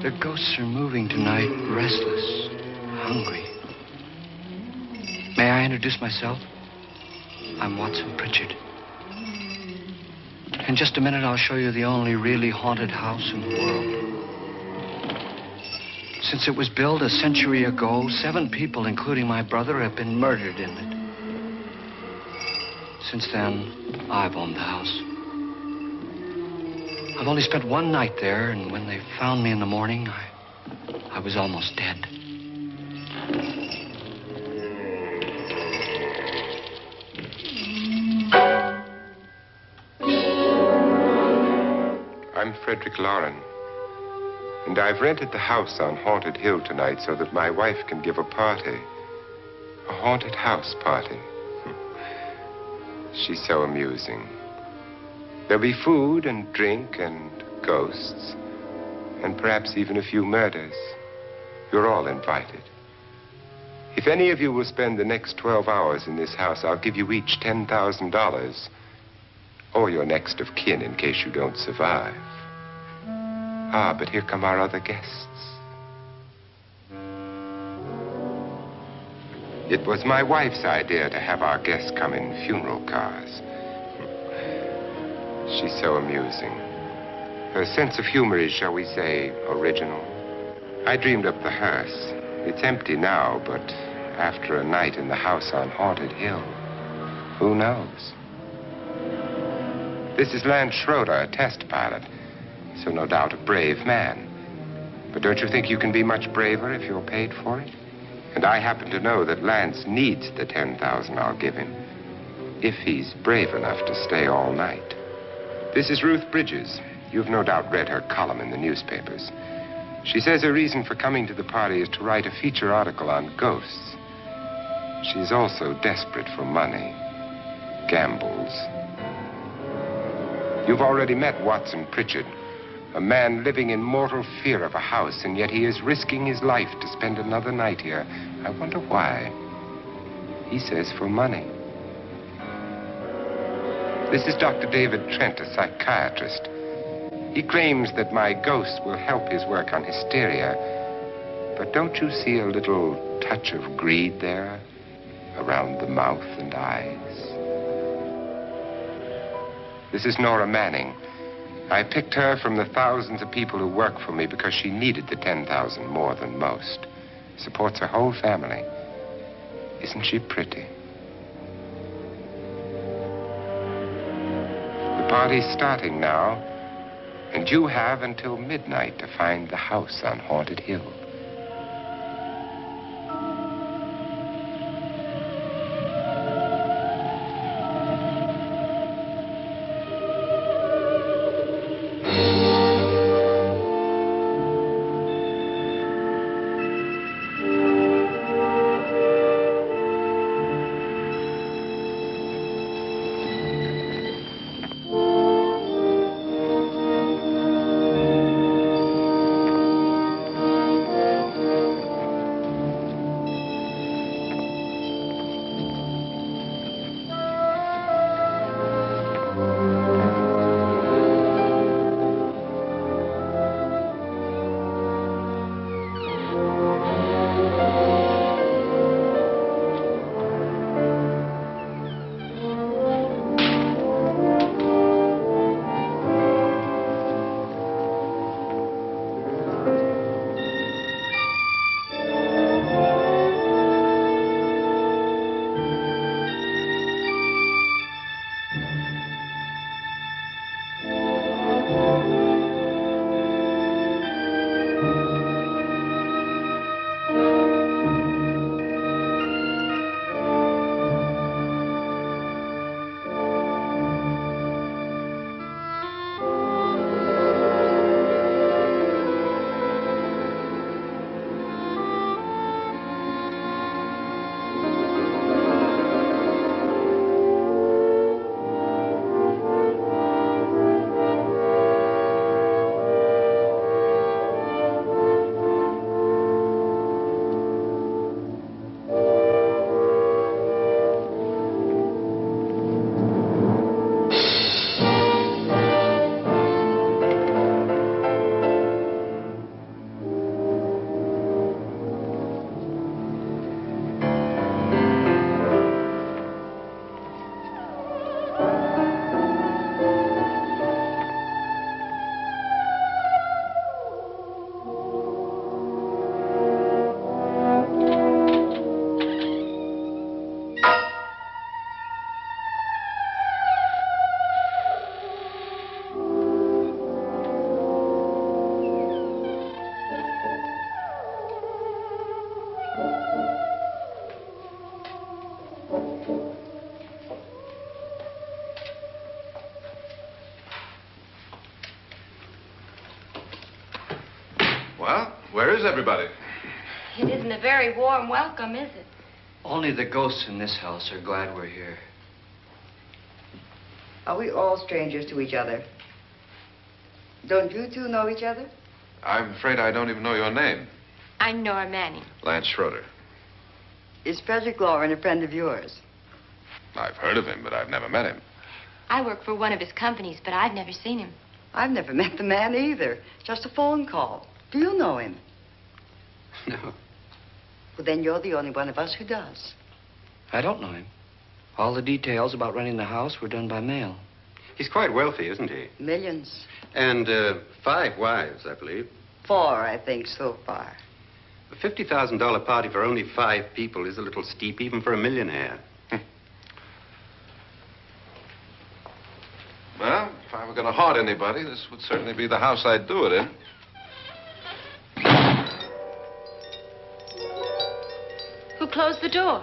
The ghosts are moving tonight, restless, hungry. May I introduce myself? I'm Watson Pritchard. In just a minute, I'll show you the only really haunted house in the world. Since it was built a century ago, 7 people, including my brother, have been murdered in it. Since then, I've owned the house. I've only spent one night there, and when they found me in the morning, I was almost dead. I'm Frederick Loren, and I've rented the house on Haunted Hill tonight so that my wife can give a party. A haunted house party. She's so amusing. There'll be food and drink and ghosts, and perhaps even a few murders. You're all invited. If any of you will spend the next 12 hours in this house, I'll give you each $10,000, or your next of kin in case you don't survive. Ah, but here come our other guests. It was my wife's idea to have our guests come in funeral cars. She's so amusing. Her sense of humor is, shall we say, original. I dreamed up the hearse. It's empty now, but after a night in the house on Haunted Hill, who knows? This is Lance Schroeder, a test pilot, so no doubt a brave man. But don't you think you can be much braver if you're paid for it? And I happen to know that Lance needs the $10,000 I'll give him, if he's brave enough to stay all night. This is Ruth Bridges. You've no doubt read her column in the newspapers. She says her reason for coming to the party is to write a feature article on ghosts. She's also desperate for money, gambles. You've already met Watson Pritchard, a man living in mortal fear of a house, and yet he is risking his life to spend another night here. I wonder why. He says for money. This is Dr. David Trent, a psychiatrist. He claims that my ghost will help his work on hysteria. But don't you see a little touch of greed there around the mouth and eyes? This is Nora Manning. I picked her from the thousands of people who work for me because she needed the $10,000 more than most. Supports her whole family. Isn't she pretty? The party's starting now, and you have until midnight to find the house on Haunted Hill. Well, where is everybody? It isn't a very warm welcome, is it? Only the ghosts in this house are glad we're here. Are we all strangers to each other? Don't you two know each other? I'm afraid I don't even know your name. I'm Nora Manning. Lance Schroeder. Is Frederick Loren a friend of yours? I've heard of him, but I've never met him. I work for one of his companies, but I've never seen him. I've never met the man either. Just a phone call. Do you know him? No, Well, then you're the only one of us who does. I don't know him. All the details about running the house were done by mail. He's quite wealthy, isn't he? Millions. And 5 wives, I believe. 4, I think, so far. A $50,000 party for only 5 people is a little steep, even for a millionaire. Well, if I were going to haunt anybody, this would certainly be the house I'd do it in. Who closed the door?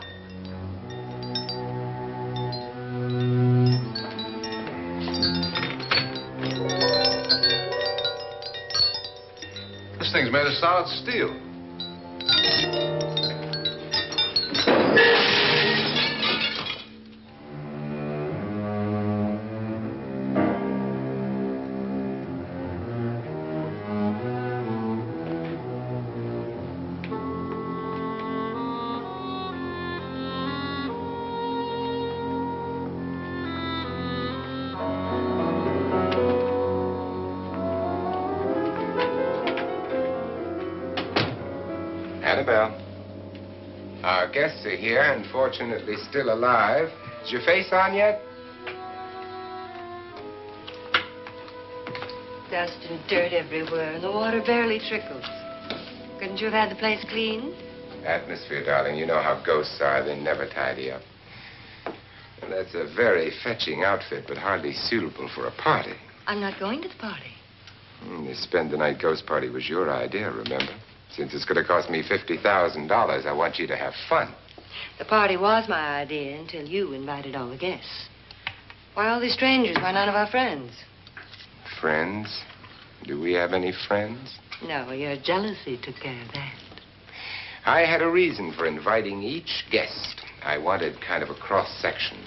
This thing's made of solid steel. Annabelle, our guests are here, unfortunately still alive. Is your face on yet? Dust and dirt everywhere, and the water barely trickles. Couldn't you have had the place cleaned? Atmosphere, darling. You know how ghosts are. They never tidy up. And that's a very fetching outfit, but hardly suitable for a party. I'm not going to the party. The spend-the-night ghost party was your idea, remember? Since it's going to cost me $50,000, I want you to have fun. The party was my idea until you invited all the guests. Why, all these strangers were none of our friends. Friends? Do we have any friends? No, your jealousy took care of that. I had a reason for inviting each guest. I wanted kind of a cross-section.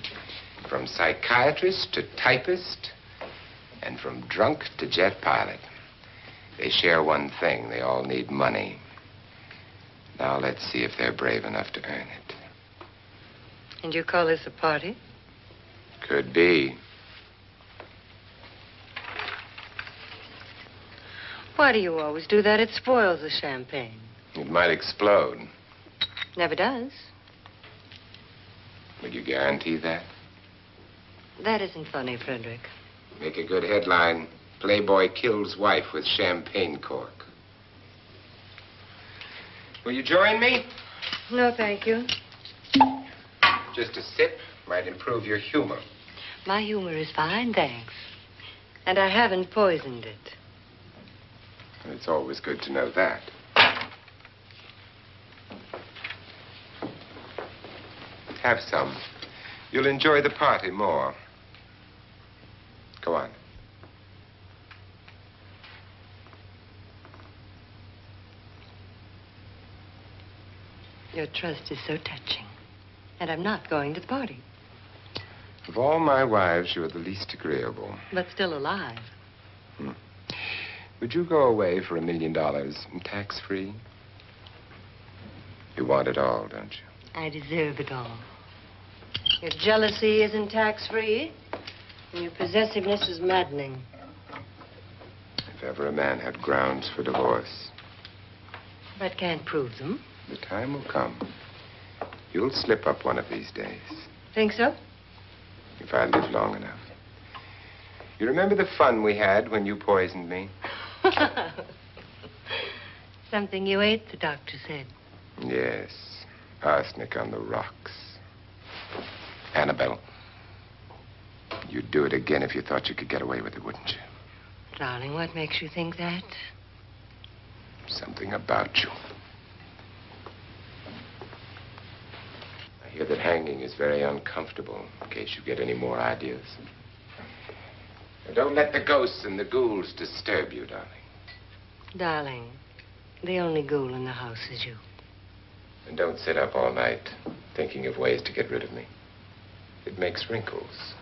From psychiatrist to typist, and from drunk to jet pilot. They share one thing. They all need money. Now let's see if they're brave enough to earn it. And you call this a party? Could be. Why do you always do that? It spoils the champagne. It might explode. Never does. Would you guarantee that? That isn't funny, Frederick. Make a good headline. Playboy kills wife with champagne cork. Will you join me? No, thank you. Just a sip might improve your humor. My humor is fine, thanks. And I haven't poisoned it. It's always good to know that. Have some. You'll enjoy the party more. Go on. Your trust is so touching. And I'm not going to the party. Of all my wives, you're the least agreeable. But still alive. Would you go away for $1 million tax-free? You want it all, don't you? I deserve it all. Your jealousy isn't tax-free. And your possessiveness is maddening. If ever a man had grounds for divorce, But can't prove them. the time will come. You'll slip up one of these days. Think so? If I live long enough. You remember the fun we had when you poisoned me? Something you ate, the doctor said. Yes. Arsenic on the rocks. Annabelle, you'd do it again if you thought you could get away with it, wouldn't you? Darling, what makes you think that? Something about you. I hear that hanging is very uncomfortable, in case you get any more ideas. Now, don't let the ghosts and the ghouls disturb you, darling. Darling, The only ghoul in the house is you. And don't sit up all night thinking of ways to get rid of me. It makes wrinkles.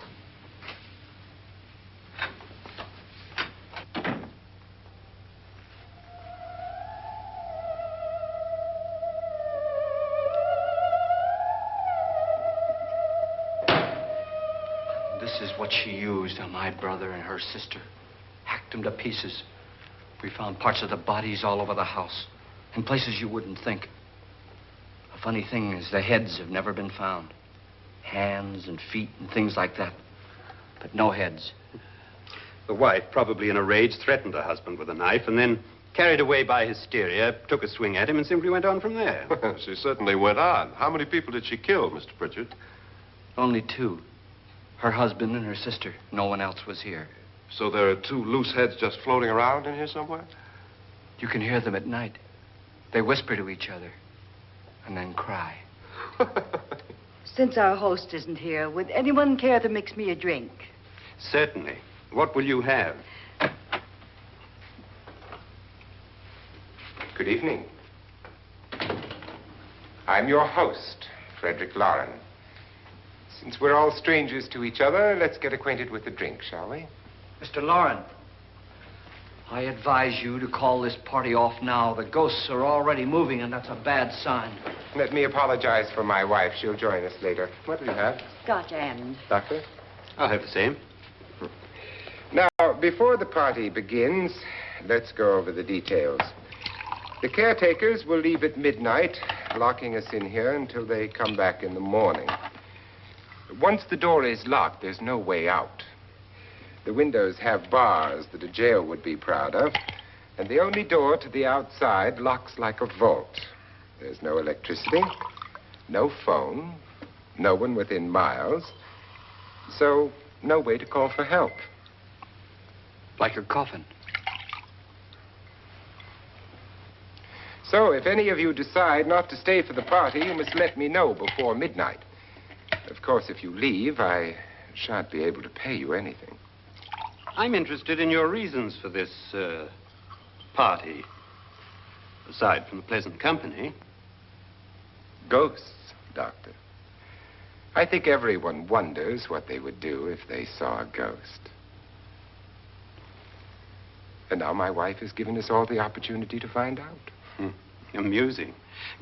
This is what she used on my brother and her sister. Hacked them to pieces. We found parts of the bodies all over the house, in places you wouldn't think. The funny thing is the heads have never been found. Hands and feet and things like that. But no heads. The wife, probably in a rage, threatened her husband with a knife and then, carried away by hysteria, took a swing at him and simply went on from there. She certainly went on. How many people did she kill, Mr. Pritchard? Only two. Her husband and her sister. No one else was here. So there are two loose heads just floating around in here somewhere? You can hear them at night. They whisper to each other and then cry. Since our host isn't here, would anyone care to mix me a drink? Certainly. What will you have? Good evening. I'm your host, Frederick Loren. Since we're all strangers to each other, let's get acquainted with the drink, shall we? Mr. Loren, I advise you to call this party off now. The ghosts are already moving, and that's a bad sign. Let me apologize for my wife. She'll join us later. What do you have? Scotch and. Doctor? I'll have the same. Now, before the party begins, let's go over the details. The caretakers will leave at midnight, locking us in here until they come back in the morning. Once the door is locked, there's no way out. The windows have bars that a jail would be proud of, and the only door to the outside locks like a vault. There's no electricity, no phone, no one within miles, so no way to call for help. Like a coffin. So if any of you decide not to stay for the party, you must let me know before midnight. Of course, if you leave, I shan't be able to pay you anything. I'm interested in your reasons for this, party. Aside from the pleasant company. Ghosts, Doctor. I think everyone wonders what they would do if they saw a ghost. And now my wife has given us all the opportunity to find out. Amusing.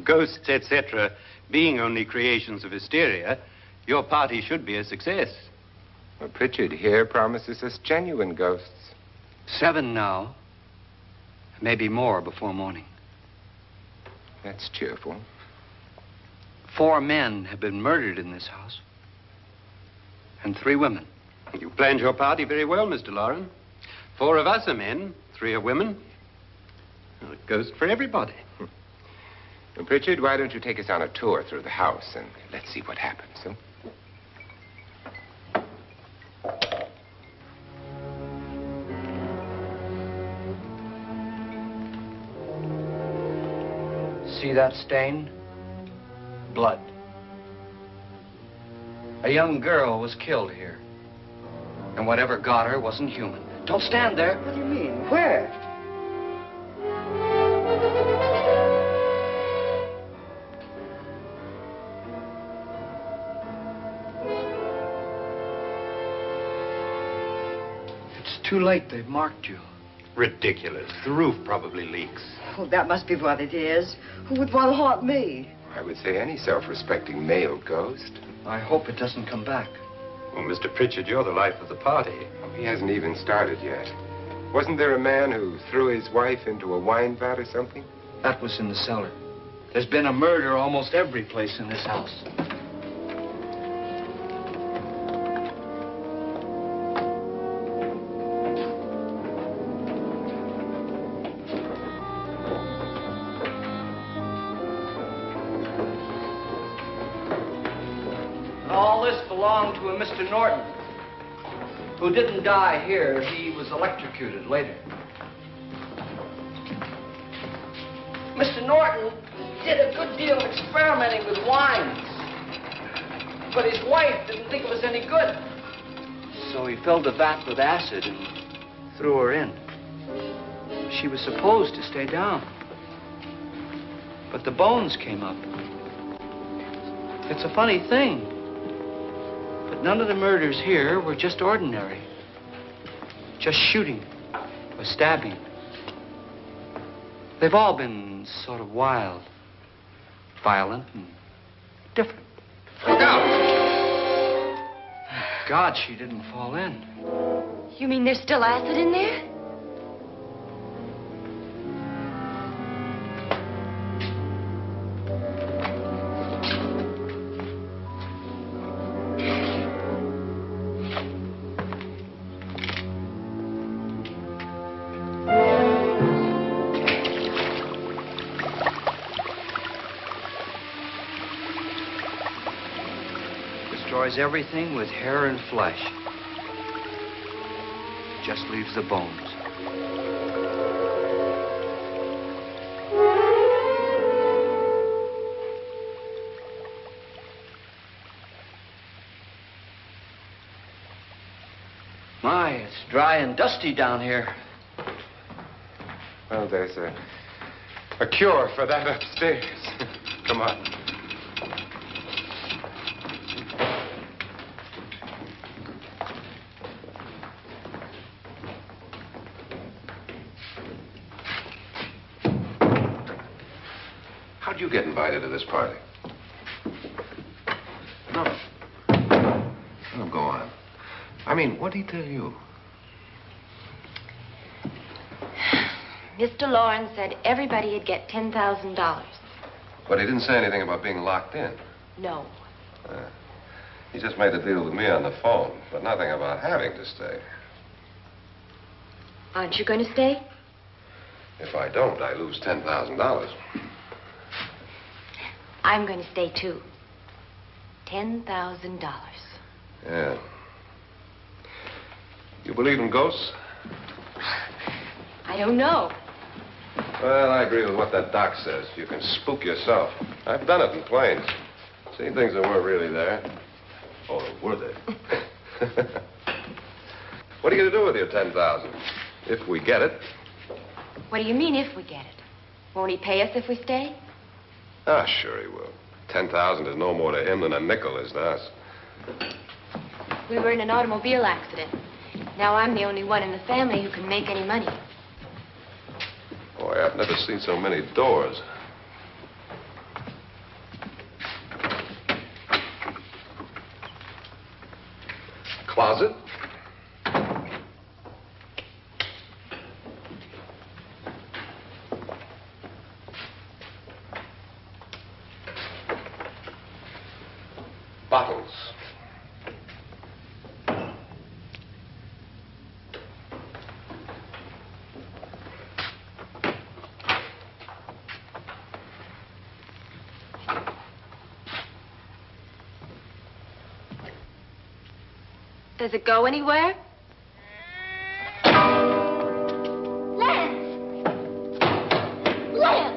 Ghosts, etc., being only creations of hysteria, your party should be a success. Well, Pritchard here promises us genuine ghosts. 7 now. Maybe more before morning. That's cheerful. 4 men have been murdered in this house. And 3 women. You planned your party very well, Mr. Loren. 4 of us are men, 3 are women. Well, a ghost for everybody. Well, Pritchard, why don't you take us on a tour through the house and let's see what happens, huh? See that stain? Blood. A young girl was killed here. And whatever got her wasn't human. Don't stand there. What do you mean? Where? It's too late. They've marked you. Ridiculous. The roof probably leaks. Oh, that must be what it is. Who would want to haunt me? I would say any self-respecting male ghost. I hope it doesn't come back. Well, Mr. Pritchard, you're the life of the party. He hasn't even started yet. Wasn't there a man who threw his wife into a wine vat or something? That was in the cellar. There's been a murder almost every place in this house. All this belonged to a Mr. Norton, who didn't die here. He was electrocuted later. Mr. Norton did a good deal of experimenting with wines, but his wife didn't think it was any good. So he filled the vat with acid and threw her in. She was supposed to stay down. But the bones came up. It's a funny thing. But none of the murders here were just ordinary. Just shooting or stabbing. They've all been sort of wild, violent, and different. Look out! Thank God she didn't fall in. You mean there's still acid in there? Destroys everything with hair and flesh. Just leaves the bones. My, it's dry and dusty down here. Well, there's a cure for that upstairs. Come on. How'd you get invited to this party? No. Oh, go on. I mean, what'd he tell you? Mr. Lawrence said everybody'd get $10,000. But he didn't say anything about being locked in. No. He just made the deal with me on the phone, but nothing about having to stay. Aren't you going to stay? If I don't, I lose $10,000. I'm going to stay, too. $10,000. Yeah. You believe in ghosts? I don't know. Well, I agree with what that doc says. You can spook yourself. I've done it in planes. Seen things that weren't really there. Or were they? What are you going to do with your $10,000? If we get it. What do you mean, if we get it? Won't he pay us if we stay? Ah, sure he will. 10,000 is no more to him than a nickel is to us. We were in an automobile accident. Now I'm the only one in the family who can make any money. Boy, I've never seen so many doors. Closet? Bottles. Does it go anywhere? Lance! Lance!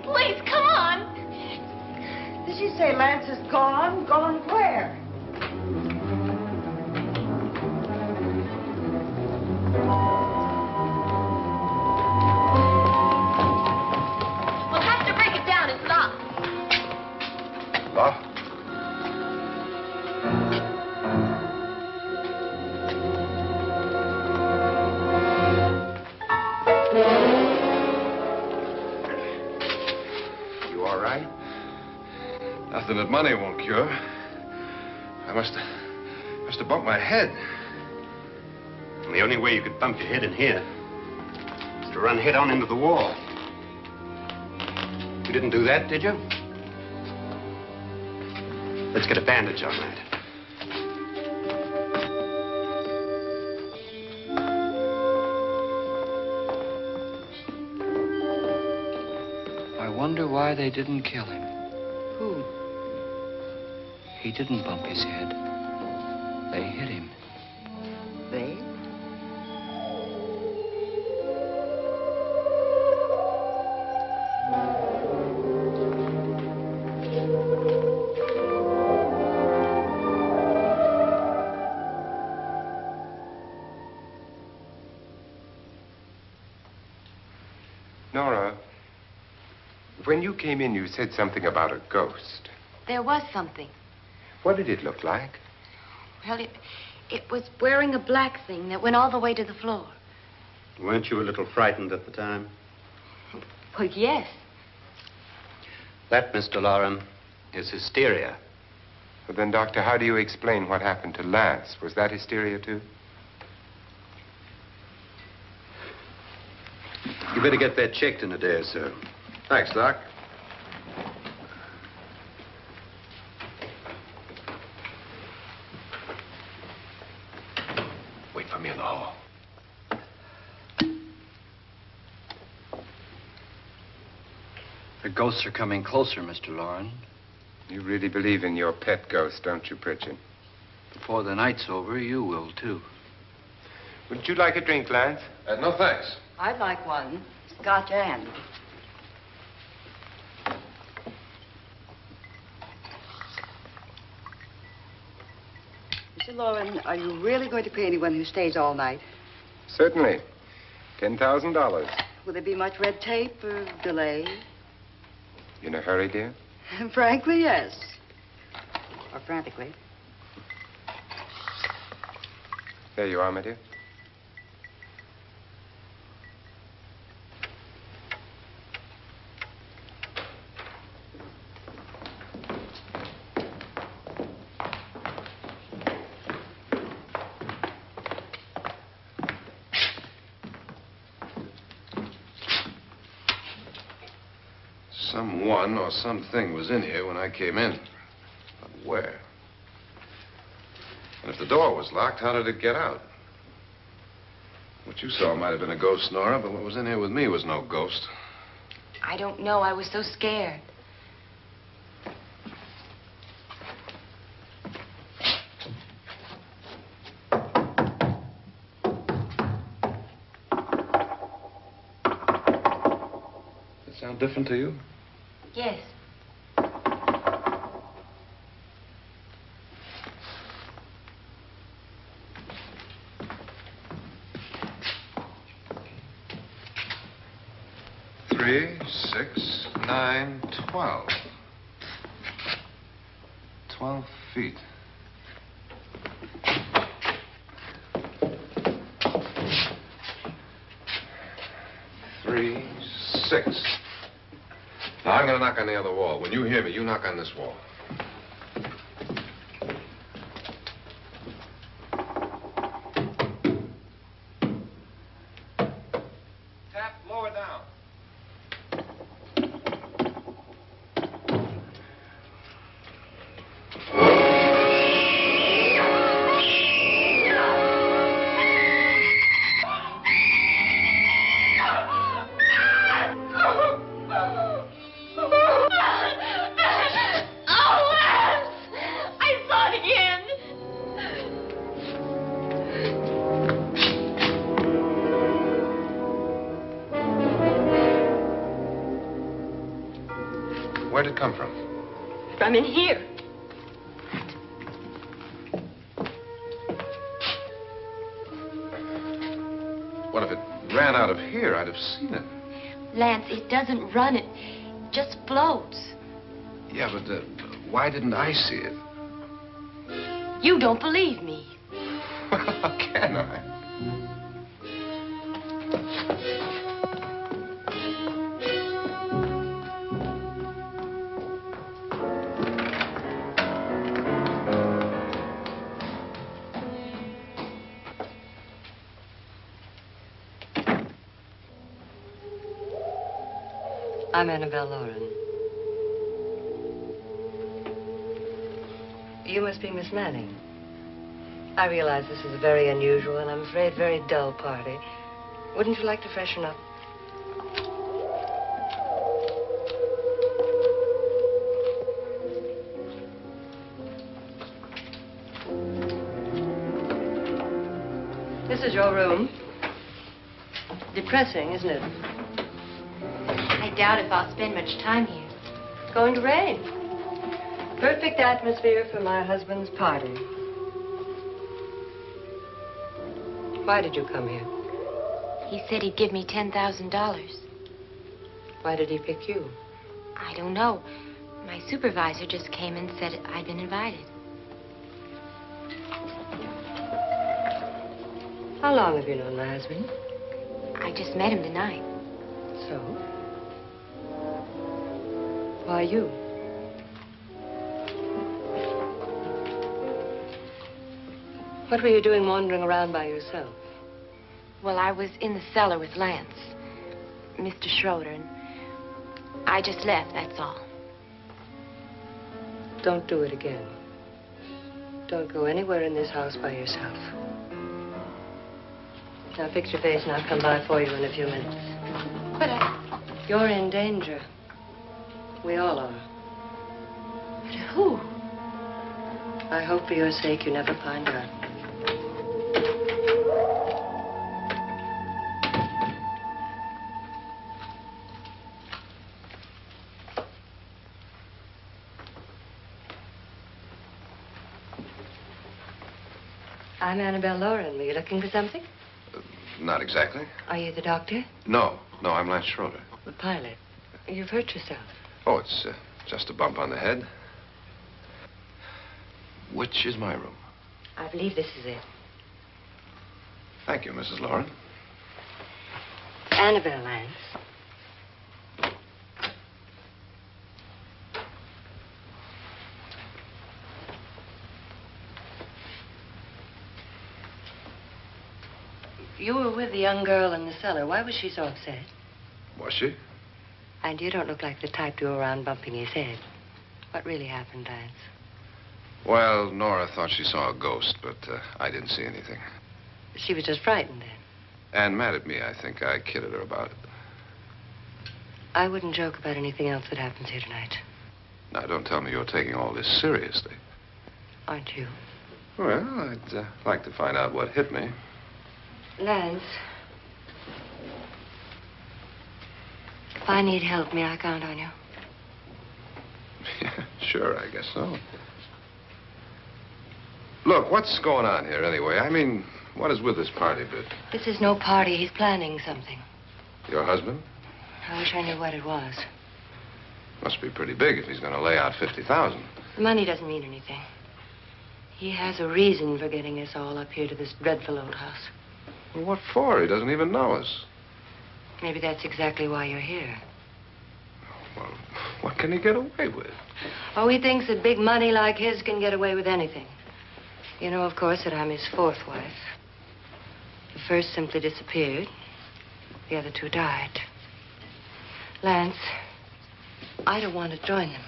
Please, come on. Did she say Lance is gone? Gone where? We'll have to break it down. It's locked. Locked? something that money won't cure. I must have bumped my head. And the only way you could bump your head in here is to run head on into the wall. You didn't do that, did you? Let's get a bandage on that. I wonder why they didn't kill him. Who? He didn't bump his head. They hit him. They? Nora, when you came in, you said something about a ghost. There was something. What did it look like? Well, it was wearing a black thing that went all the way to the floor. Weren't you a little frightened at the time? Well, yes. That, Mr. Loren, is hysteria. Well, then, Doctor, how do you explain what happened to Lance? Was that hysteria, too? You better get that checked in a day or so. Thanks, Doc. Wait for me in the hall. The ghosts are coming closer, Mr. Loren. You really believe in your pet ghost, don't you, Pritchard? Before the night's over, you will, too. Wouldn't you like a drink, Lance? No, thanks. I'd like one. Scotch and. Mr. Loren, are you really going to pay anyone who stays all night? Certainly. $10,000. Will there be much red tape or delay? In a hurry, dear? Frankly, yes. Or frantically. There you are, my dear. Someone or something was in here when I came in. But where? And if the door was locked, how did it get out? What you saw might have been a ghost, Nora, but what was in here with me was no ghost. I don't know. I was so scared. Does it sound different to you? Yes. Three, 6, 9, 12. 12 feet. Three, 6. Now, I'm going to knock on the other wall. When you hear me, you knock on this wall. Tap lower down. Where'd it come from? From in here. What if it ran out of here? I'd have seen it. Lance, it doesn't run. It just floats. Yeah, but why didn't I see it? You don't believe me. How can I? I'm Annabelle Lauren. You must be Miss Manning. I realize this is a very unusual and I'm afraid very dull party. Wouldn't you like to freshen up? This is your room. Depressing, isn't it? I doubt if I'll spend much time here. It's going to rain. Perfect atmosphere for my husband's party. Why did you come here? He said he'd give me $10,000. Why did he pick you? I don't know. My supervisor just came and said I'd been invited. How long have you known my husband? I just met him tonight. So? Why you? What were you doing wandering around by yourself? Well, I was in the cellar with Lance, Mr. Schroeder, and I just left, that's all. Don't do it again. Don't go anywhere in this house by yourself. Now fix your face and I'll come by for you in a few minutes. But You're in danger. We all are. But who? I hope for your sake you never find out. I'm Annabelle Lauren. Were you looking for something? Not exactly. Are you the doctor? No, I'm Lance Schroeder. The pilot. You've hurt yourself. Oh, it's just a bump on the head. Which is my room? I believe this is it. Thank you, Mrs. Lauren. Annabelle Lance. You were with the young girl in the cellar. Why was she so upset? Was she? And you don't look like the type to go around bumping his head. What really happened, Lance? Well, Nora thought she saw a ghost, but I didn't see anything. She was just frightened then. And mad at me, I think. I kidded her about it. I wouldn't joke about anything else that happens here tonight. Now, don't tell me you're taking all this seriously. Aren't you? Well, I'd like to find out what hit me. Lance. If I need help, may I count on you? Yeah, sure, I guess so. Look, what's going on here anyway? I mean, what is with this party bit? This is no party. He's planning something. Your husband? I wish I knew what it was. Must be pretty big if he's going to lay out 50,000. The money doesn't mean anything. He has a reason for getting us all up here to this dreadful old house. Well, what for? He doesn't even know us. Maybe that's exactly why you're here. Well, what can he get away with? Oh, he thinks that big money like his can get away with anything. You know, of course, that I'm his fourth wife. The first simply disappeared. The other two died. Lance, I don't want to join them.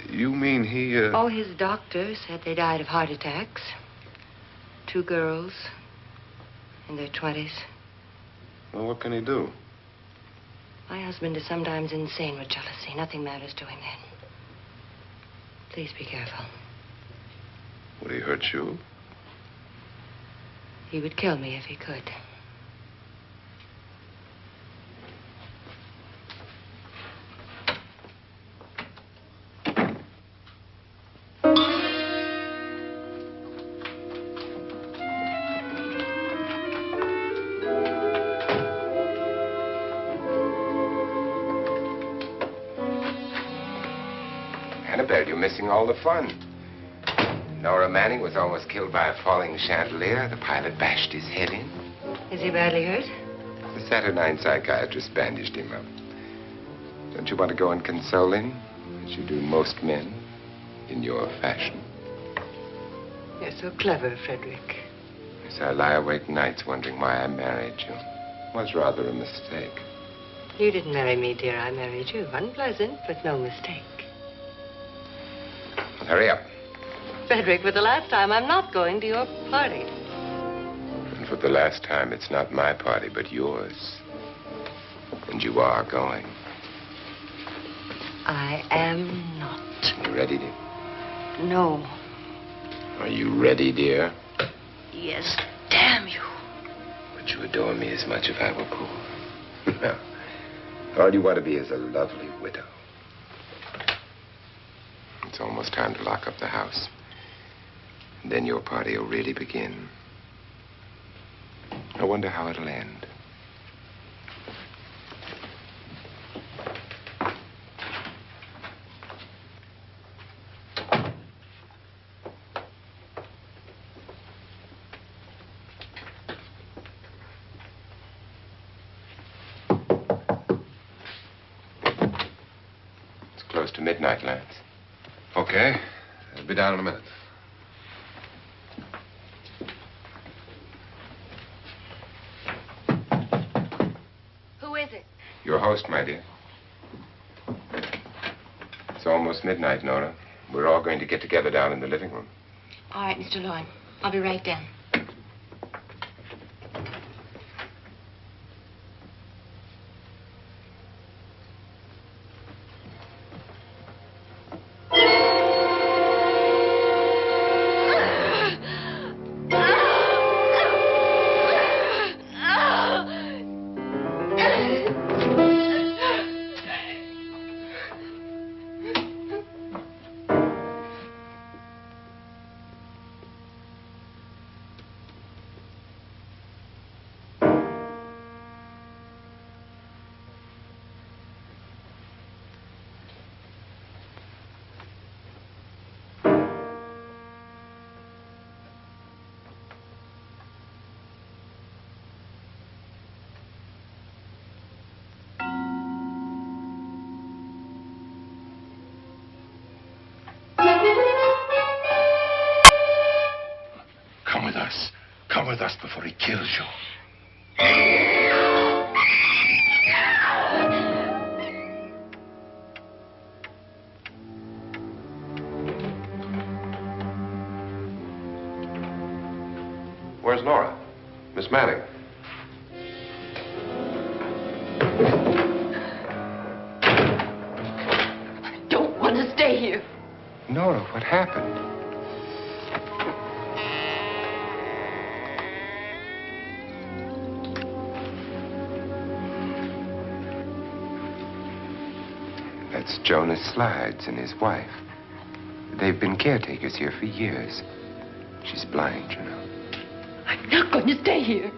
You mean he, Oh, his doctor said they died of heart attacks. 2 girls in their 20s. Well, what can he do? My husband is sometimes insane with jealousy. Nothing matters to him then. Please be careful. Would he hurt you? He would kill me if he could. Annabelle, you're missing all the fun. Nora Manning was almost killed by a falling chandelier. The pilot bashed his head in. Is he badly hurt? The Saturnine psychiatrist bandaged him up. Don't you want to go and console him, as you do most men, in your fashion? You're so clever, Frederick. Yes, I lie awake nights wondering why I married you. It was rather a mistake. You didn't marry me, dear. I married you. Unpleasant, but no mistake. Well, hurry up. Frederick, for the last time, I'm not going to your party. And for the last time, it's not my party, but yours. And you are going. I am not. You ready, dear? No. Are you ready, dear? Yes, damn you. Would you adore me as much if I were poor? No. All you want to be is a lovely widow. It's almost time to lock up the house. And then your party will really begin. I wonder how it'll end. It's close to midnight, Lance. Okay. I'll be down in a minute. Who is it? Your host, my dear. It's almost midnight, Nora. We're all going to get together down in the living room. All right, Mr. Loren. I'll be right down. Come with us. Come with us before he kills you. Where's Nora? Miss Manning. I don't want to stay here. Nora, what happened? That's Jonas Slides and his wife. They've been caretakers here for years. She's blind, you know. I'm not going to stay here.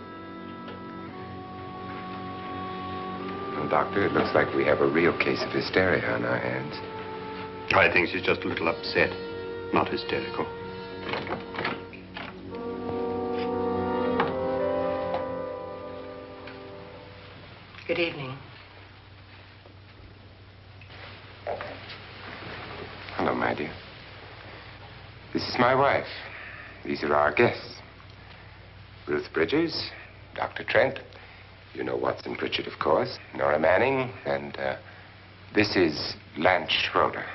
Well, Doctor, it looks like we have a real case of hysteria on our hands. I think she's just a little upset, not hysterical. Good evening. Hello, my dear. This is my wife. These are our guests. Ruth Bridges, Dr. Trent. You know Watson Pritchard, of course. Nora Manning, and this is Lance Schroeder.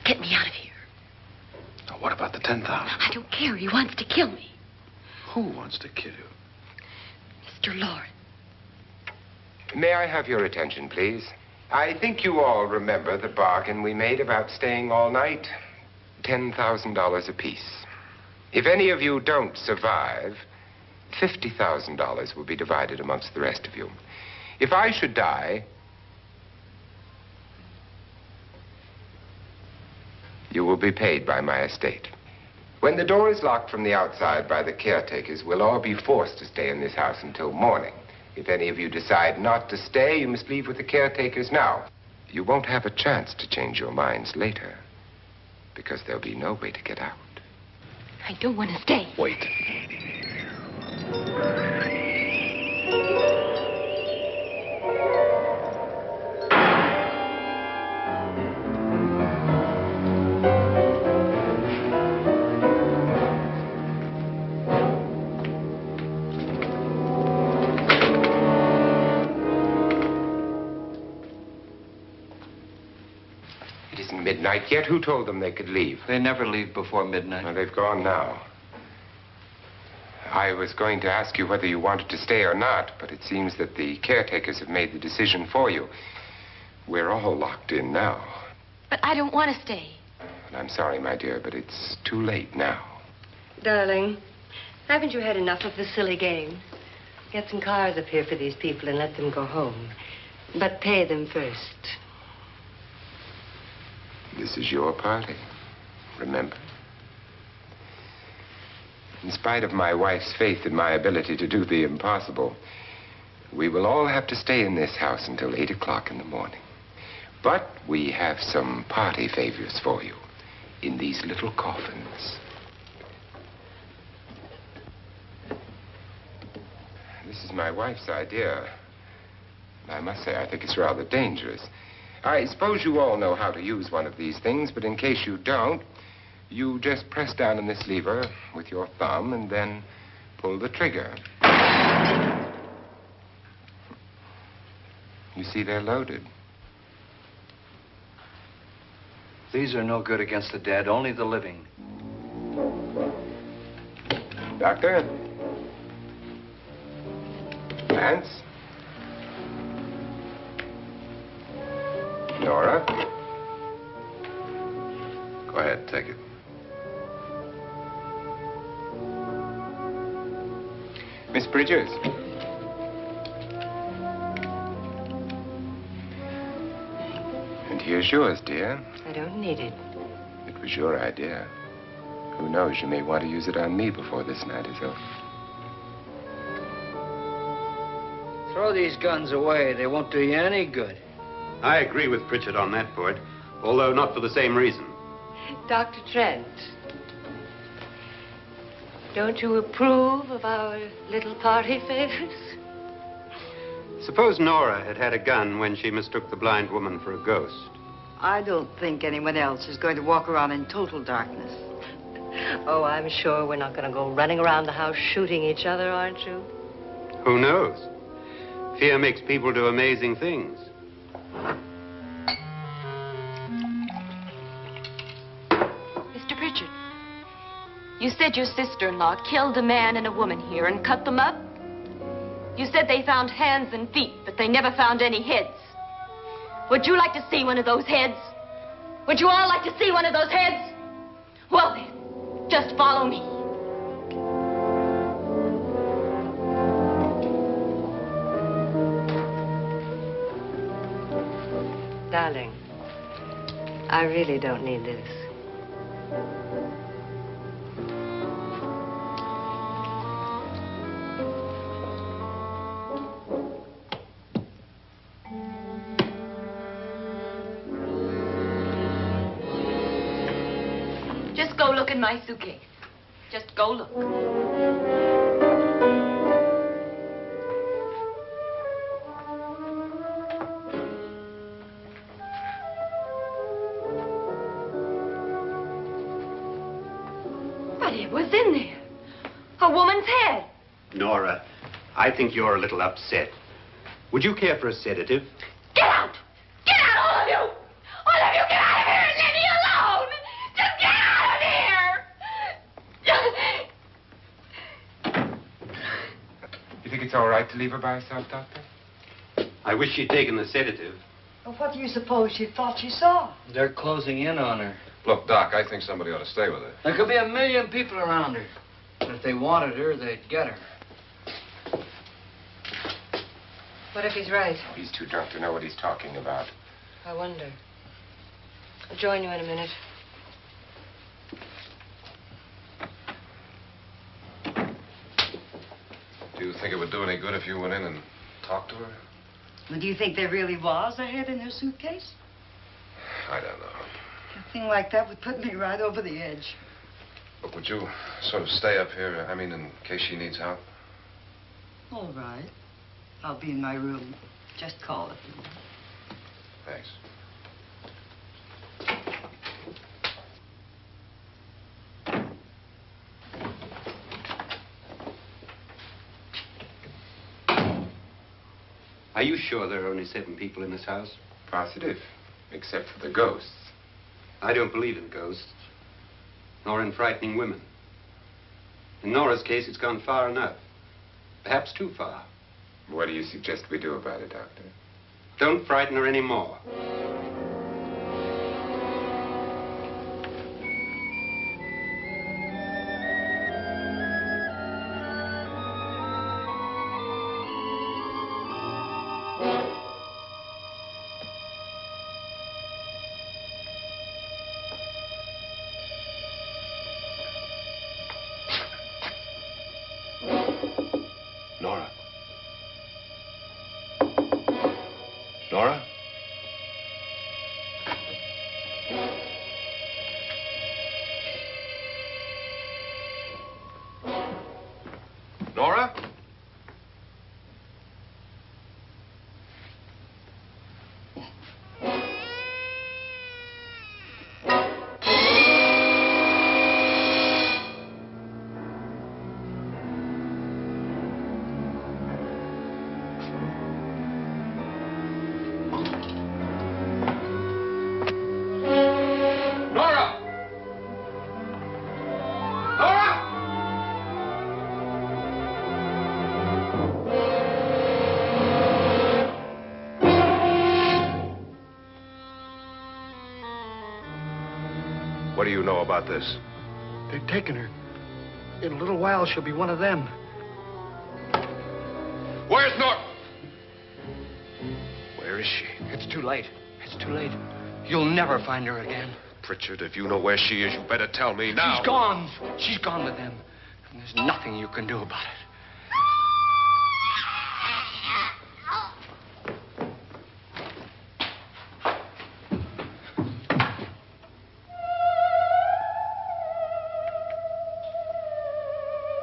Get me out of here. Now, what about the 10,000? I don't care. He wants to kill me. Who wants to kill you? Mr. Loren. May I have your attention, please? I think you all remember the bargain we made about staying all night. $10,000 apiece. If any of you don't survive, $50,000 will be divided amongst the rest of you. If I should die, you will be paid by my estate. When the door is locked from the outside by the caretakers, we'll all be forced to stay in this house until morning. If any of you decide not to stay, you must leave with the caretakers now. You won't have a chance to change your minds later, because there'll be no way to get out. I don't want to stay. Wait. midnight yet. Who told them they could leave? They never leave before midnight. Well, they've gone now. I was going to ask you whether you wanted to stay or not, but it seems that the caretakers have made the decision for you. We're all locked in now. But I don't want to stay. And I'm sorry, my dear, but it's too late now. Darling, haven't you had enough of the silly game? Get some cars up here for these people and let them go home. But pay them first. This is your party, remember? In spite of my wife's faith in my ability to do the impossible, we will all have to stay in this house until 8 o'clock in the morning. But we have some party favors for you in these little coffins. This is my wife's idea. I must say, I think it's rather dangerous. I suppose you all know how to use one of these things, but in case you don't, you just press down on this lever with your thumb and then pull the trigger. You see, they're loaded. These are no good against the dead, only the living. Doctor? Lance? Nora? Go ahead, take it. Miss Bridges? And here's yours, dear. I don't need it. It was your idea. Who knows, you may want to use it on me before this night is over. Throw these guns away. They won't do you any good. I agree with Pritchard on that point, although not for the same reason. Dr. Trent, don't you approve of our little party favors? Suppose Nora had had a gun when she mistook the blind woman for a ghost. I don't think anyone else is going to walk around in total darkness. Oh, I'm sure we're not going to go running around the house shooting each other, aren't you? Who knows? Fear makes people do amazing things. Mr. Pritchard, you said your sister-in-law killed a man and a woman here and cut them up? You said they found hands and feet, but they never found any heads. Would you like to see one of those heads? Would you all like to see one of those heads? Well then, just follow me. Darling, I really don't need this. Just go look in my suitcase. Just go look. But it was in there. A woman's head. Nora, I think you're a little upset. Would you care for a sedative? Get out! Get out, all of you! All of you, get out of here and leave me alone! Just get out of here! You think it's all right to leave her by herself, Doctor? I wish she'd taken the sedative. Well, what do you suppose she thought she saw? They're closing in on her. Look, Doc, I think somebody ought to stay with her. There could be 1 million people around her. But if they wanted her, they'd get her. What if he's right? He's too drunk to know what he's talking about. I wonder. I'll join you in a minute. Do you think it would do any good if you went in and talked to her? Well, do you think there really was a head in her suitcase? I don't know. A thing like that would put me right over the edge. Look, would you sort of stay up here, I mean, in case she needs help? All right. I'll be in my room. Just call it. Thanks. Are you sure there are only 7 people in this house? Positive, except for the ghosts. I don't believe in ghosts, nor in frightening women. In Nora's case, it's gone far enough. Perhaps too far. What do you suggest we do about it, Doctor? Don't frighten her anymore. Nora? Nora? Nora? Nora! Nora! What do you know about this? They've taken her. In a little while, she'll be one of them. Where's Nora? Where is she? It's too late. It's too late. You'll never find her again. Pritchard, if you know where she is, you better tell me now. She's gone. She's gone with them. And there's nothing you can do about it.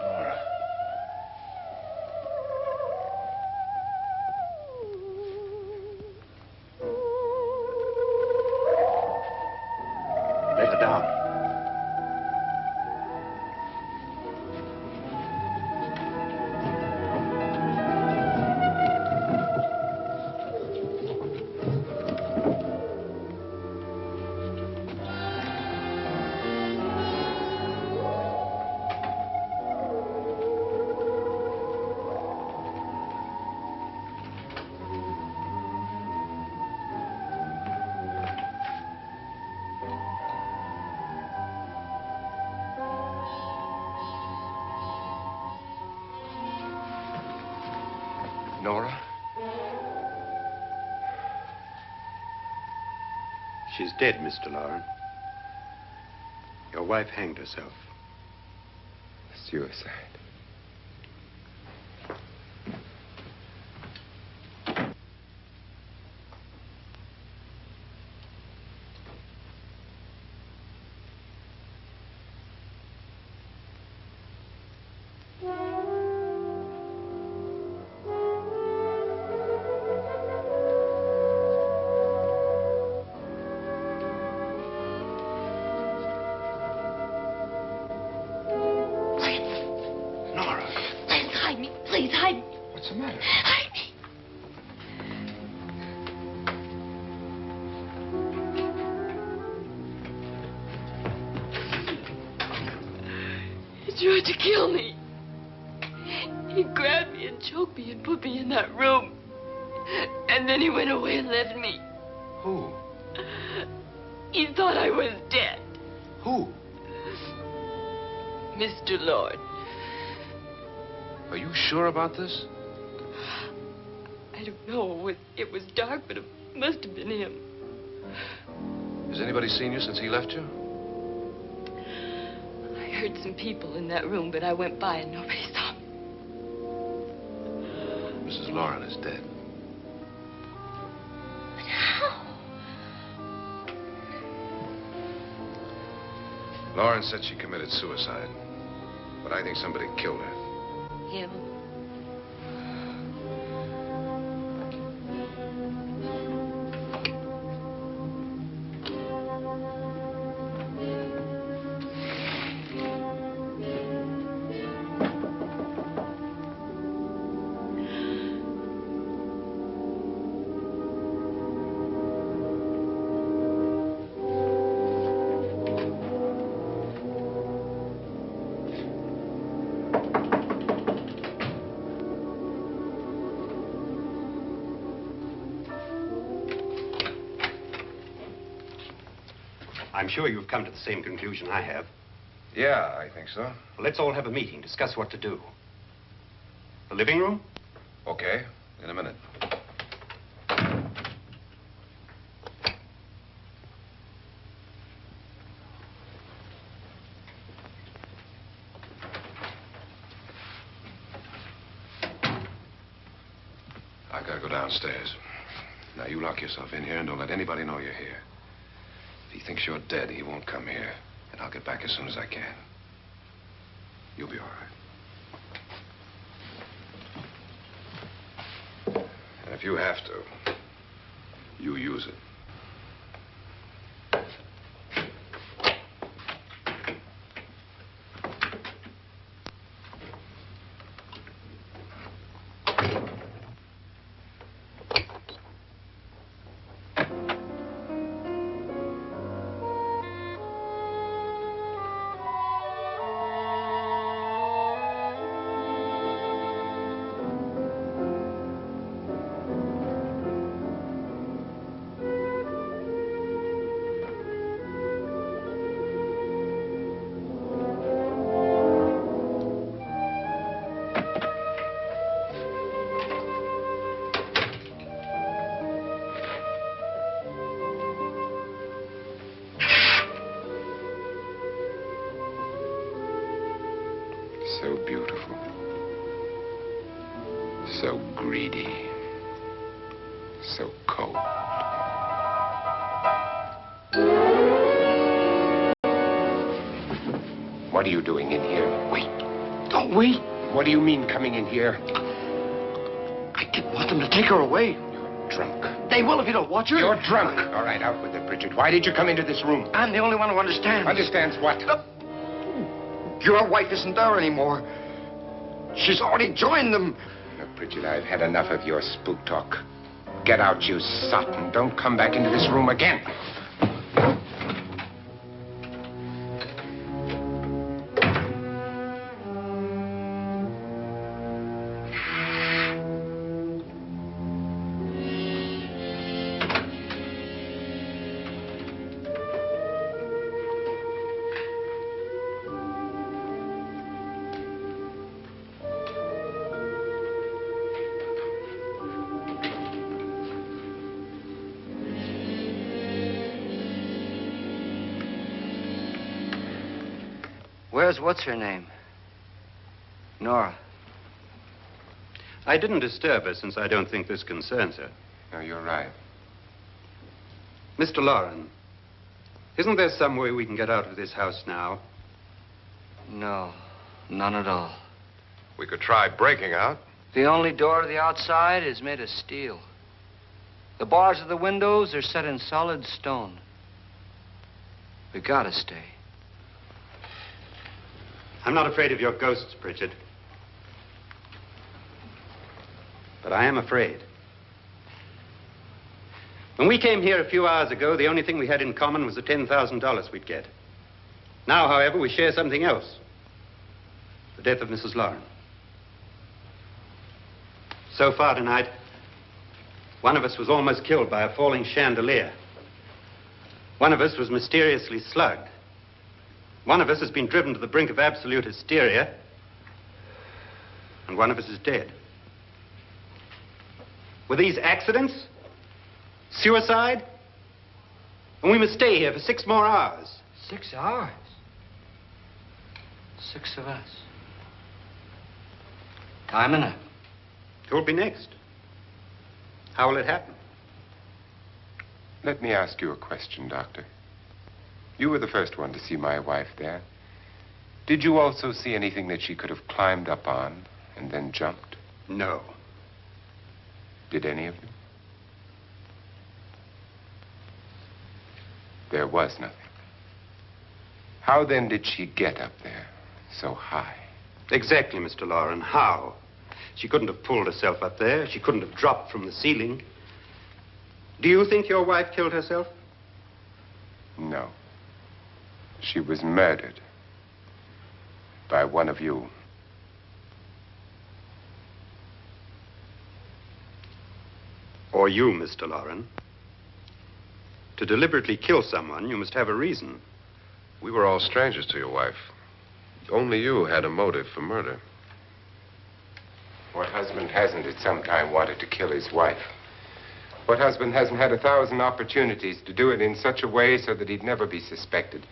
Nora. Lay her down. Nora? She's dead, Mr. Loren. Your wife hanged herself. Suicide. Nora, Please hide me. Please hide me. What's the matter? Hide me. He tried to kill me. He grabbed me and choked me and put me in that room. And then he went away and left me. who? He thought I was dead. Who? Mr. Lord. Are you sure about this? I don't know. It was dark, but it must have been him. Has anybody seen you since he left you? I heard some people in that room, but I went by and nobody saw me. Mrs. Loren is dead. But how? Loren said she committed suicide, but I think somebody killed her. Him. I'm sure you've come to the same conclusion I have. Yeah, I think so. Well, let's all have a meeting, discuss what to do. The living room? Okay, in a minute. I gotta go downstairs. Now, you lock yourself in here and don't let anybody know you're here. If he thinks you're dead, he won't come here. And I'll get back as soon as I can. You'll be all right. And if you have to, you use it. So beautiful. So greedy. So cold. What are you doing in here? Wait. Don't wait. What do you mean coming in here? I didn't want them to take her away. You're drunk. They will if you don't watch her. You're drunk. All right, out with it, Bridget. Why did you come into this room? I'm the only one who understands. Understands what? Your wife isn't there anymore. She's already joined them. Look, Bridget, I've had enough of your spook talk. Get out, you sot, and don't come back into this room again. Where's what's-her-name? Nora. I didn't disturb her since I don't think this concerns her. No, you're right. Mr. Loren, isn't there some way we can get out of this house now? No, none at all. We could try breaking out. The only door to the outside is made of steel. The bars of the windows are set in solid stone. We gotta stay. I'm not afraid of your ghosts, Bridget. But I am afraid. When we came here a few hours ago, the only thing we had in common was the $10,000 we'd get. Now, however, we share something else. The death of Mrs. Loren. So far tonight, one of us was almost killed by a falling chandelier. One of us was mysteriously slugged. One of us has been driven to the brink of absolute hysteria. And one of us is dead. Were these accidents? Suicide? And we must stay here for 6 more hours. 6 hours? 6 of us. Time enough. Who'll be next? How will it happen? Let me ask you a question, Doctor. You were the first one to see my wife there. Did you also see anything that she could have climbed up on and then jumped? No. Did any of you? There was nothing. How then did she get up there so high? Exactly, Mr. Loren. How? She couldn't have pulled herself up there. She couldn't have dropped from the ceiling. Do you think your wife killed herself? No. She was murdered by one of you. Or you, Mr. Loren. To deliberately kill someone, you must have a reason. We were all strangers to your wife. Only you had a motive for murder. What husband hasn't at some time wanted to kill his wife? What husband hasn't had 1,000 opportunities to do it in such a way so that he'd never be suspected?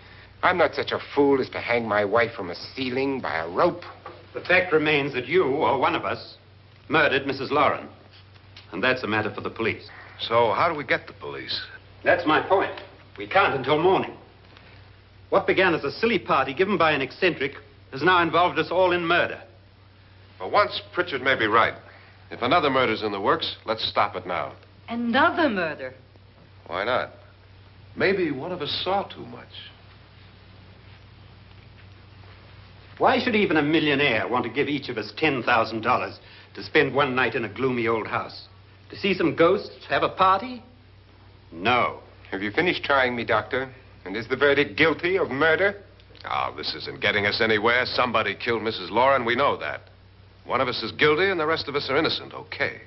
I'm not such a fool as to hang my wife from a ceiling by a rope. The fact remains that you, or one of us, murdered Mrs. Lauren. And that's a matter for the police. So how do we get the police? That's my point. We can't until morning. What began as a silly party given by an eccentric has now involved us all in murder. For once, Pritchard may be right. If another murder's in the works, let's stop it now. Another murder. Why not? Maybe one of us saw too much. Why should even a millionaire want to give each of us $10,000 to spend one night in a gloomy old house? To see some ghosts, have a party? No. Have you finished trying me, Doctor? And is the verdict guilty of murder? Oh, this isn't getting us anywhere. Somebody killed Mrs. Lauren. We know that. One of us is guilty and the rest of us are innocent. Okay.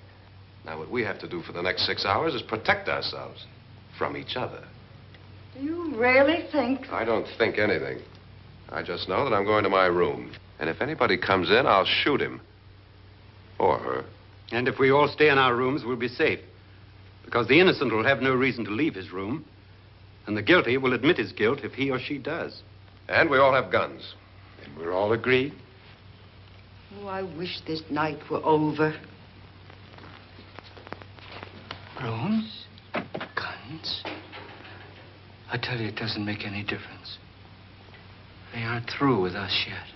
Now, what we have to do for the next 6 hours is protect ourselves from each other. You really think? I don't think anything. I just know that I'm going to my room. And if anybody comes in, I'll shoot him. Or her. And if we all stay in our rooms, we'll be safe. Because the innocent will have no reason to leave his room. And the guilty will admit his guilt if he or she does. And we all have guns. And we're all agreed? Oh, I wish this night were over. Rooms? Guns? I tell you, it doesn't make any difference. They aren't through with us yet.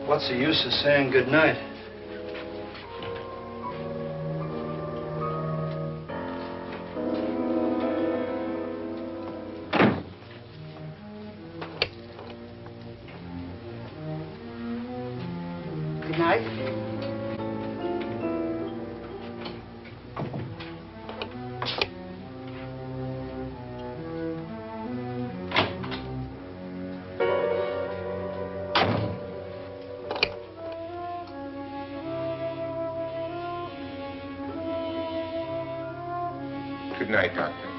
What's the use of saying good night? Good night. Good night, Doctor.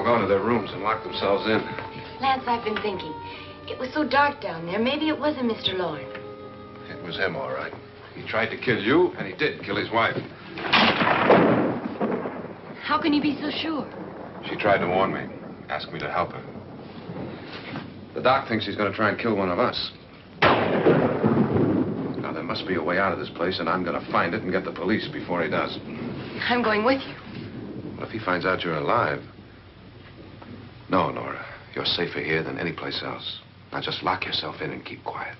all gone to their rooms and locked themselves in. Lance, I've been thinking. It was so dark down there. Maybe it wasn't Mr. Lorne. It was him, all right. He tried to kill you, and he did kill his wife. How can you be so sure? She tried to warn me, asked me to help her. The doc thinks he's going to try and kill one of us. Now, there must be a way out of this place, and I'm going to find it and get the police before he does. I'm going with you. What if he finds out you're alive? No, Nora. You're safer here than any place else. Now, just lock yourself in and keep quiet.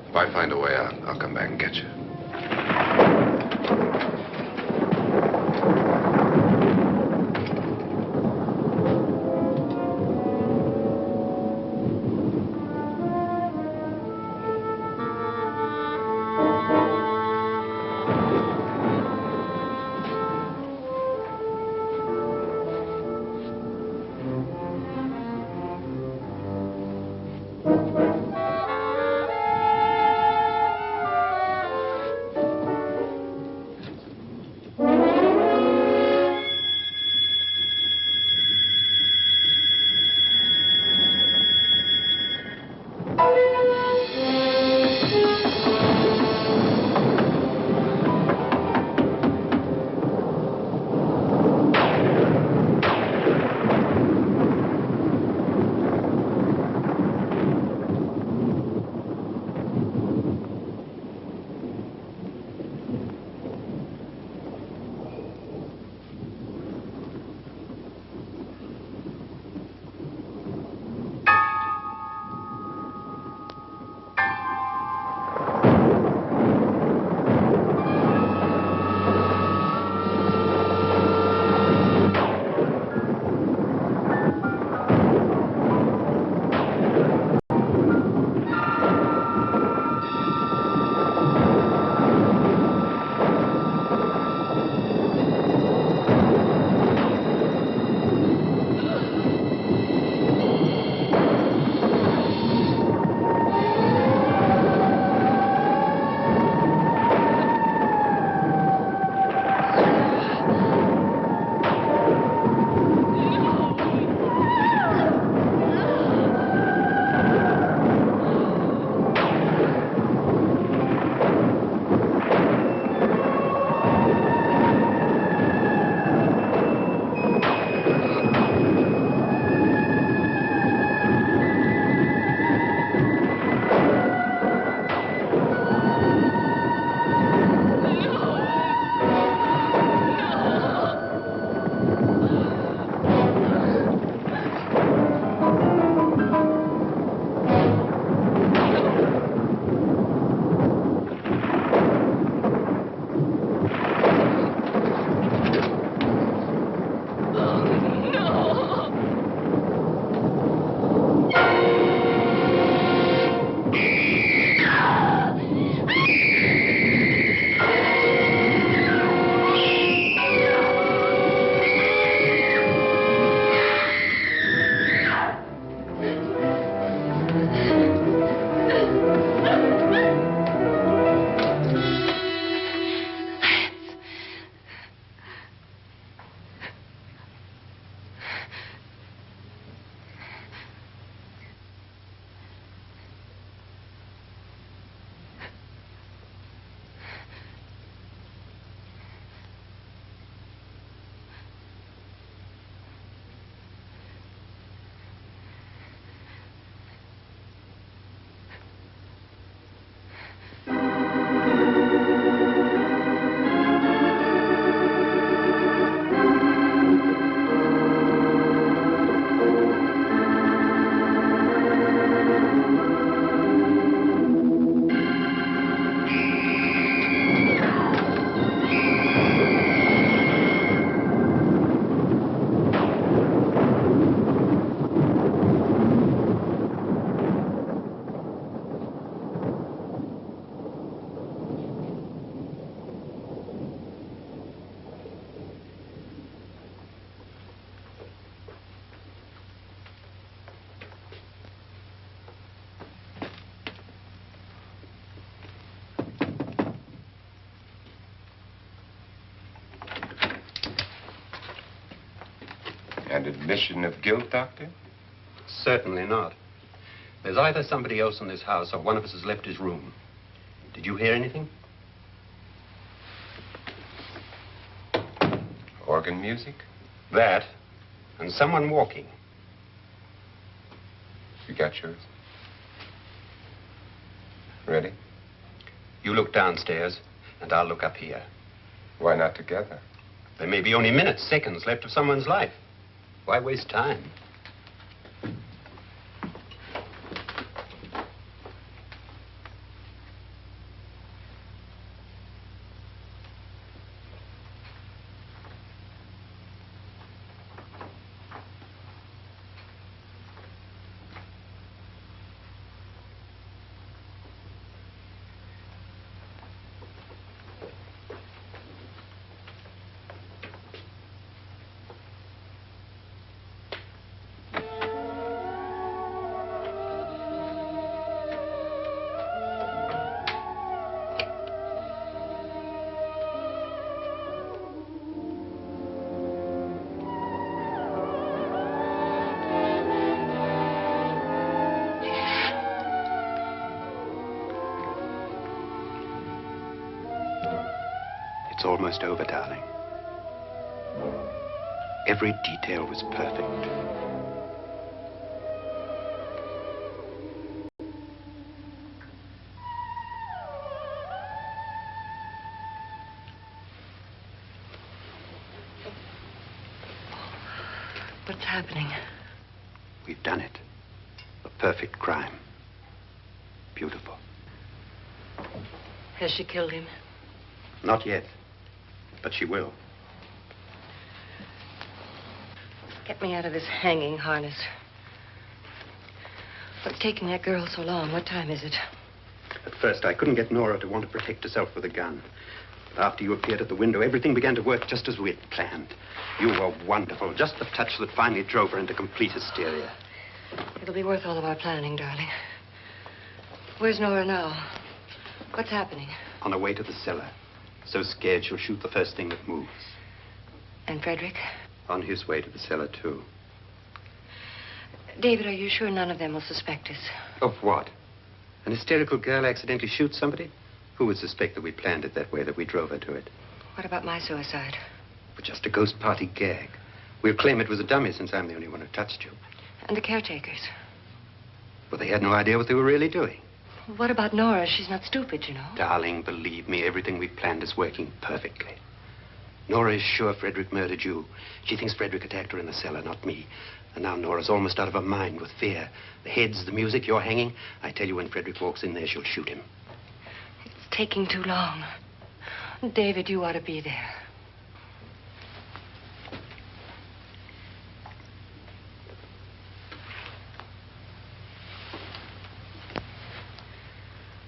If I find a way out, I'll come back and get you. An admission of guilt, Doctor? Certainly not. There's either somebody else in this house or one of us has left his room. Did you hear anything? Organ music? That, and someone walking. You got yours? Ready? You look downstairs, and I'll look up here. Why not together? There may be only minutes, seconds left of someone's life. Why waste time? It's almost over, darling. Every detail was perfect. What's happening? We've done it. A perfect crime. Beautiful. Has she killed him? Not yet, but she will. Get me out of this hanging harness. What's taking that girl so long? What time is it? At first, I couldn't get Nora to want to protect herself with a gun. But after you appeared at the window, everything began to work just as we had planned. You were wonderful. Just the touch that finally drove her into complete hysteria. It'll be worth all of our planning, darling. Where's Nora now? What's happening? On her way to the cellar. So scared she'll shoot the first thing that moves. And Frederick? On his way to the cellar, too. David, are you sure none of them will suspect us? Of what? An hysterical girl accidentally shoots somebody? Who would suspect that we planned it that way, that we drove her to it? What about my suicide? But just a ghost party gag. We'll claim it was a dummy since I'm the only one who touched you. And the caretakers? Well, they had no idea what they were really doing. What about Nora? She's not stupid, you know. Darling, believe me, everything we planned is working perfectly. Nora is sure Frederick murdered you. She thinks Frederick attacked her in the cellar, not me. And now Nora's almost out of her mind with fear. The heads, the music, you're hanging. I tell you, when Frederick walks in there, she'll shoot him. It's taking too long. David, you ought to be there.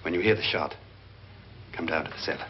When you hear the shot, come down to the cellar.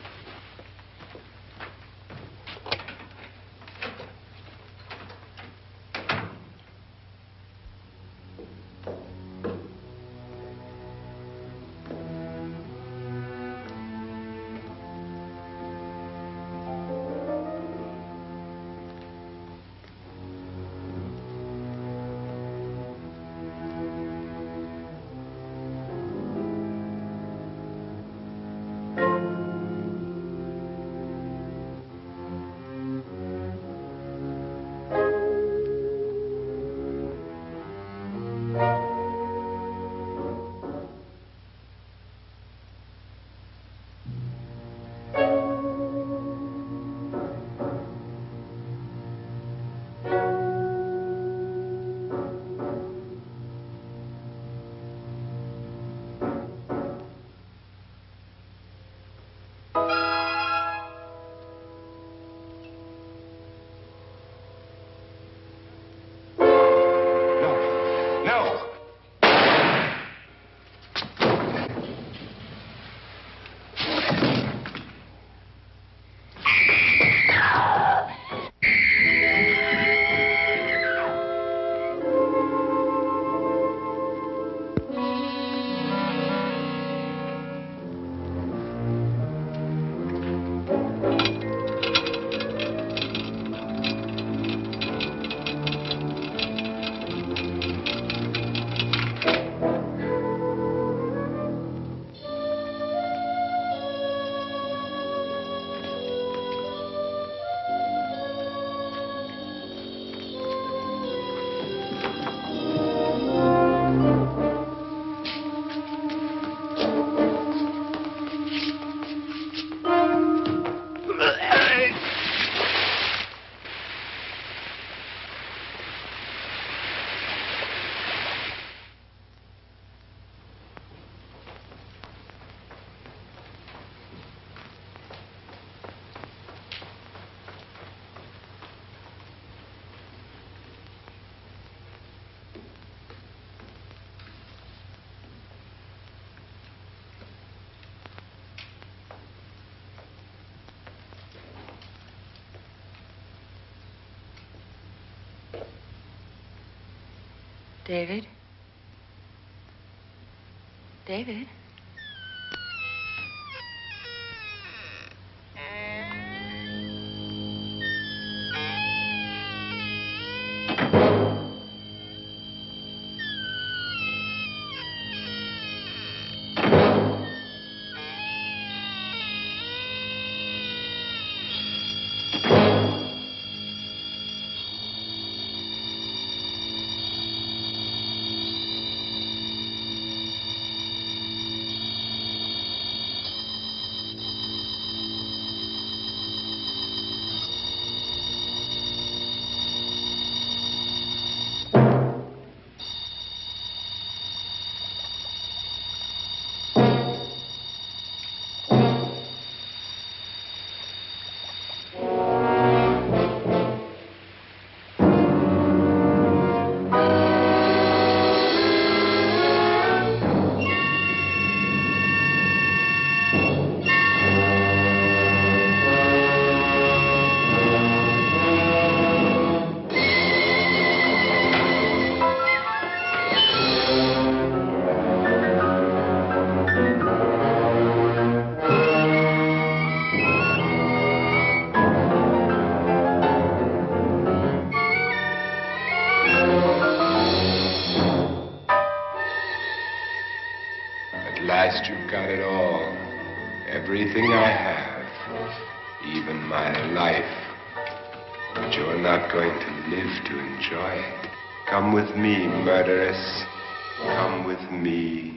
David? David? At last you've got it all. Everything I have. Even my life. But you're not going to live to enjoy it. Come with me, murderess. Come with me.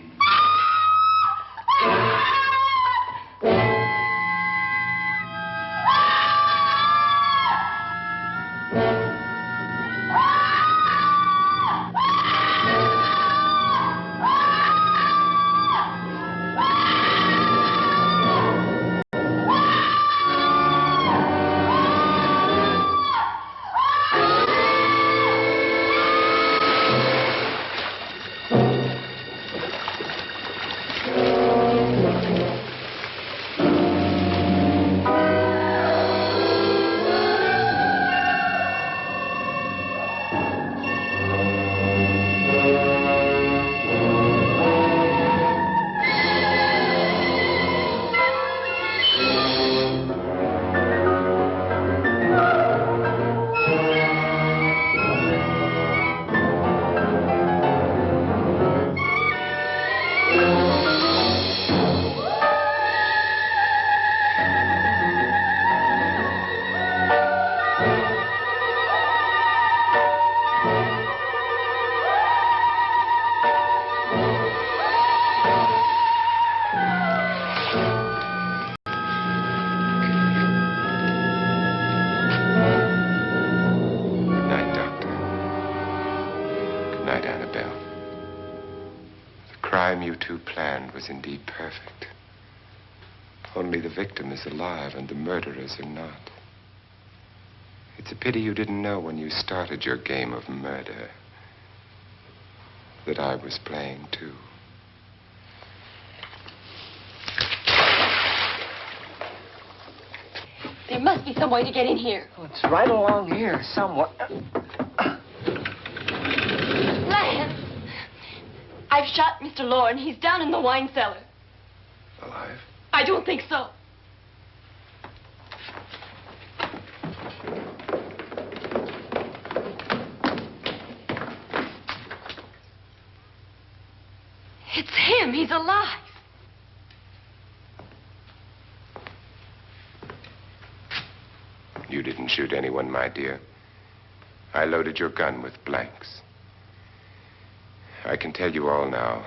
You two planned was indeed perfect. Only the victim is alive and the murderers are not. It's a pity you didn't know when you started your game of murder that I was playing too. There must be some way to get in here. Oh, it's right along here somewhere. Lance! I've shot Mr. Lorne. He's down in the wine cellar. Alive? I don't think so. It's him. He's alive. You didn't shoot anyone, my dear. I loaded your gun with blanks. I can tell you all now.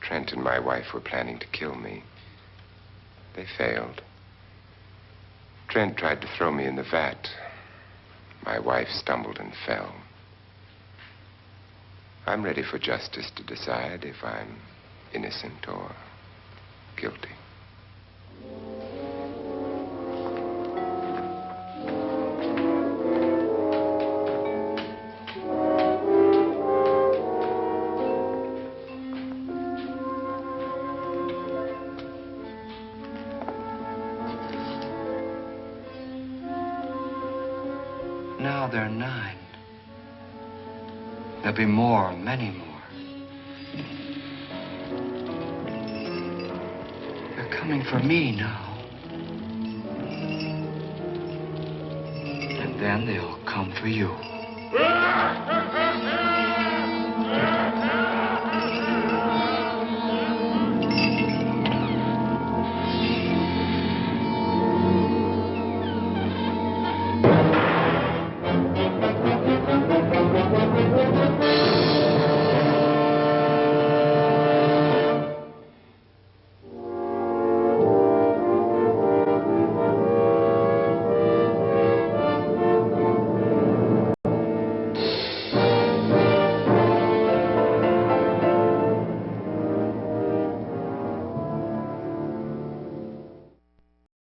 Trent and my wife were planning to kill me. They failed. Trent tried to throw me in the vat. My wife stumbled and fell. I'm ready for justice to decide if I'm innocent or guilty. Now they're 9. There'll be more, many more. They're coming for me now. And then they'll come for you.